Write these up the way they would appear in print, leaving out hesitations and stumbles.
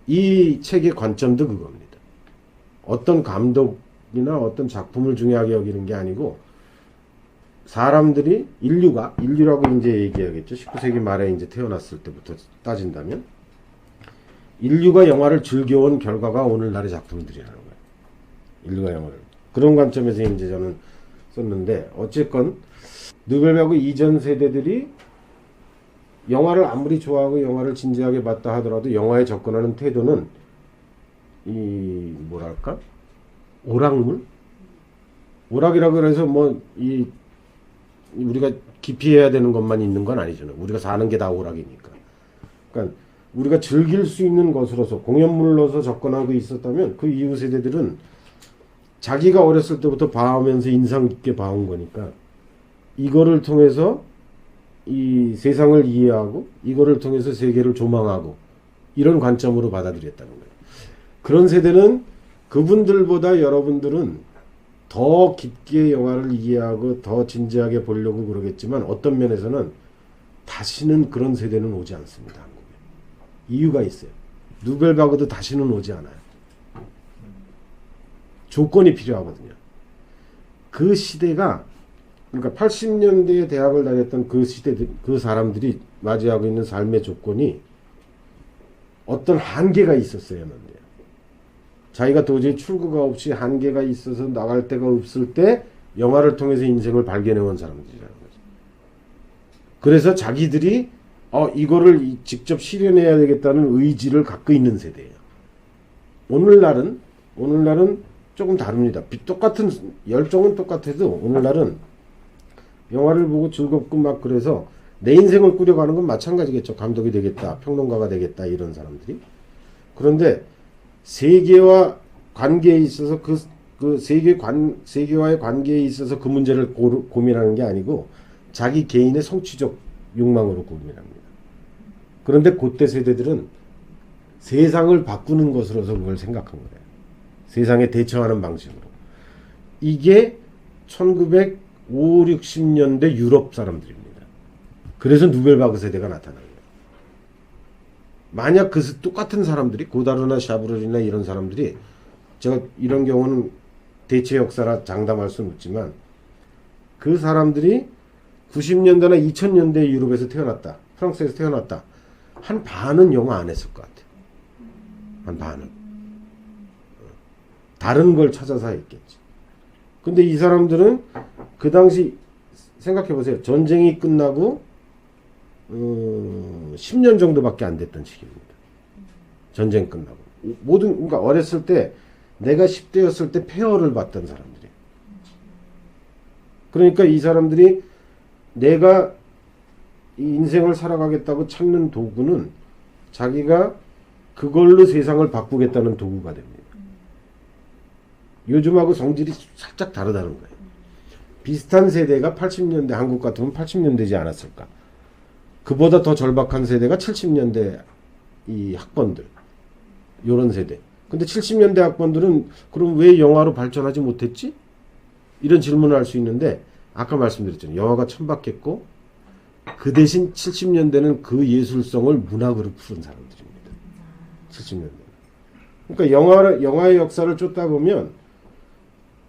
이 책의 관점도 그겁니다. 어떤 감독이나 어떤 작품을 중요하게 여기는 게 아니고 사람들이 인류라고 이제 얘기하겠죠. 19세기 말에 이제 태어났을 때부터 따진다면 인류가 영화를 즐겨온 결과가 오늘날의 작품들이라는 거예요. 인류가 영화를 그런 관점에서 이제 저는 썼는데 어쨌건 누벨바그 이전 세대들이 영화를 아무리 좋아하고 영화를 진지하게 봤다 하더라도 영화에 접근하는 태도는 이 뭐랄까 오락이라 그래서 뭐 이 우리가 기피해야 되는 것만 있는 건 아니잖아요. 우리가 사는 게 다 오락이니까. 그러니까 우리가 즐길 수 있는 것으로서 공연물로서 접근하고 있었다면 그 이후 세대들은 자기가 어렸을 때부터 봐오면서 인상 깊게 봐온 거니까 이거를 통해서 이 세상을 이해하고 이거를 통해서 세계를 조망하고 이런 관점으로 받아들였다는 거예요. 그런 세대는 그분들보다 여러분들은 더 깊게 영화를 이해하고 더 진지하게 보려고 그러겠지만 어떤 면에서는 다시는 그런 세대는 오지 않습니다. 한국에. 이유가 있어요. 누벨바그도 다시는 오지 않아요. 조건이 필요하거든요. 그 시대가 그러니까 80년대에 대학을 다녔던 그 시대들 그 사람들이 맞이하고 있는 삶의 조건이 어떤 한계가 있었어야만 돼요. 자기가 도저히 출구가 없이 한계가 있어서 나갈 데가 없을 때 영화를 통해서 인생을 발견해온 사람들이라는 거죠. 그래서 자기들이 이거를 직접 실현해야 되겠다는 의지를 갖고 있는 세대예요. 오늘날은 조금 다릅니다. 똑같은 열정은 똑같아도 오늘날은 영화를 보고 즐겁고 막 그래서 내 인생을 꾸려가는 건 마찬가지겠죠. 감독이 되겠다, 평론가가 되겠다 이런 사람들이. 그런데 세계와 관계에 있어서 세계와의 관계에 있어서 그 문제를 고민하는 게 아니고 자기 개인의 성취적 욕망으로 고민합니다. 그런데 그때 세대들은 세상을 바꾸는 것으로서 그걸 생각한 거예요. 세상에 대처하는 방식으로. 이게 1950, 60년대 유럽 사람들입니다. 그래서 누벨바그 세대가 나타난 거예요. 만약 똑같은 사람들이 고다르나 샤브르리나 이런 사람들이 제가 이런 경우는 대체 역사라 장담할 수는 없지만 그 사람들이 90년대나 2000년대 유럽에서 태어났다. 프랑스에서 태어났다. 한 반은 영화 안 했을 것 같아요. 한 반은. 다른 걸 찾아서 했겠지. 근데 이 사람들은 그 당시 생각해보세요. 전쟁이 끝나고 10년 정도밖에 안 됐던 시기입니다. 전쟁 끝나고. 그러니까 어렸을 때 내가 10대였을 때 폐허를 봤던 사람들이에요. 그러니까 이 사람들이 내가 이 인생을 살아가겠다고 찾는 도구는 자기가 그걸로 세상을 바꾸겠다는 도구가 됩니다. 요즘하고 성질이 살짝 다르다는 거예요. 비슷한 세대가 80년대 한국 같으면 80년대지 않았을까. 그보다 더 절박한 세대가 70년대 이 학번들. 요런 세대. 근데 70년대 학번들은 그럼 왜 영화로 발전하지 못했지? 이런 질문을 할 수 있는데 아까 말씀드렸잖아요. 영화가 천박했고 그 대신 70년대는 그 예술성을 문학으로 푸른 사람들입니다. 70년대. 그러니까 영화의 역사를 쫓다 보면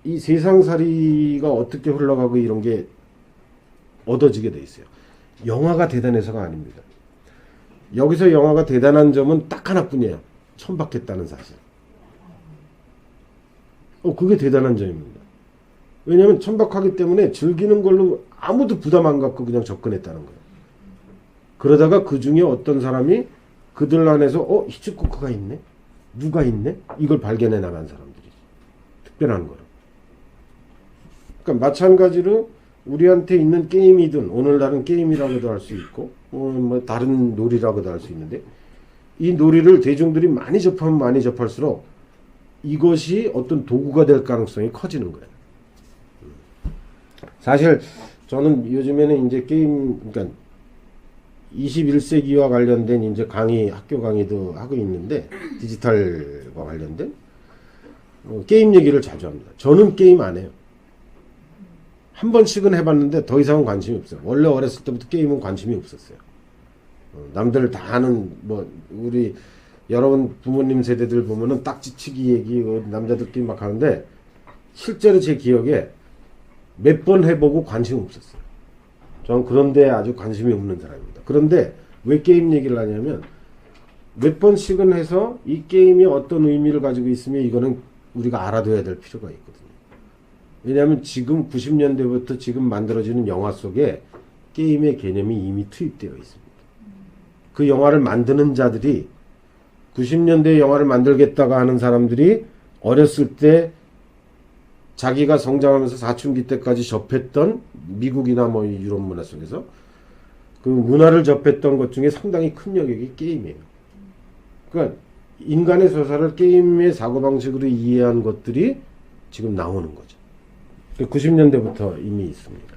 이 세상살이가 어떻게 흘러가고 이런 게 얻어지게 돼 있어요. 영화가 대단해서가 아닙니다. 여기서 영화가 대단한 점은 딱 하나뿐이에요. 천박했다는 사실. 그게 대단한 점입니다. 왜냐하면 천박하기 때문에 즐기는 걸로 아무도 부담 안 갖고 그냥 접근했다는 거예요. 그러다가 그 중에 어떤 사람이 그들 안에서 히치코크가 있네? 누가 있네? 이걸 발견해 나간 사람들이지. 특별한 거로. 그러니까 마찬가지로 우리한테 있는 게임이든 오늘날은 게임이라고도 할 수 있고 뭐 다른 놀이라고도 할 수 있는데 이 놀이를 대중들이 많이 접하면 많이 접할수록 이것이 어떤 도구가 될 가능성이 커지는 거예요. 사실 저는 요즘에는 이제 그러니까 21세기와 관련된 이제 학교 강의도 하고 있는데 디지털과 관련된 게임 얘기를 자주 합니다. 저는 게임 안 해요. 한 번씩은 해봤는데 더 이상은 관심이 없어요. 원래 어렸을 때부터 게임은 관심이 없었어요. 남들 다 아는 우리 여러분 부모님 세대들 보면은 딱지치기 얘기 남자들끼리 막 하는데 실제로 제 기억에 몇 번 해보고 관심 없었어요. 저는 그런데 아주 관심이 없는 사람입니다. 그런데 왜 게임 얘기를 하냐면 몇 번씩은 해서 이 게임이 어떤 의미를 가지고 있으면 이거는 우리가 알아둬야 될 필요가 있거든요. 왜냐하면 지금 90년대부터 지금 만들어지는 영화 속에 게임의 개념이 이미 투입되어 있습니다. 그 영화를 만드는 자들이 90년대 영화를 만들겠다가 하는 사람들이 어렸을 때 자기가 성장하면서 사춘기 때까지 접했던 미국이나 뭐 유럽 문화 속에서 그 문화를 접했던 것 중에 상당히 큰 영역이 게임이에요. 그러니까 인간의 소사를 게임의 사고방식으로 이해한 것들이 지금 나오는 거죠. 90년대부터 이미 있습니다.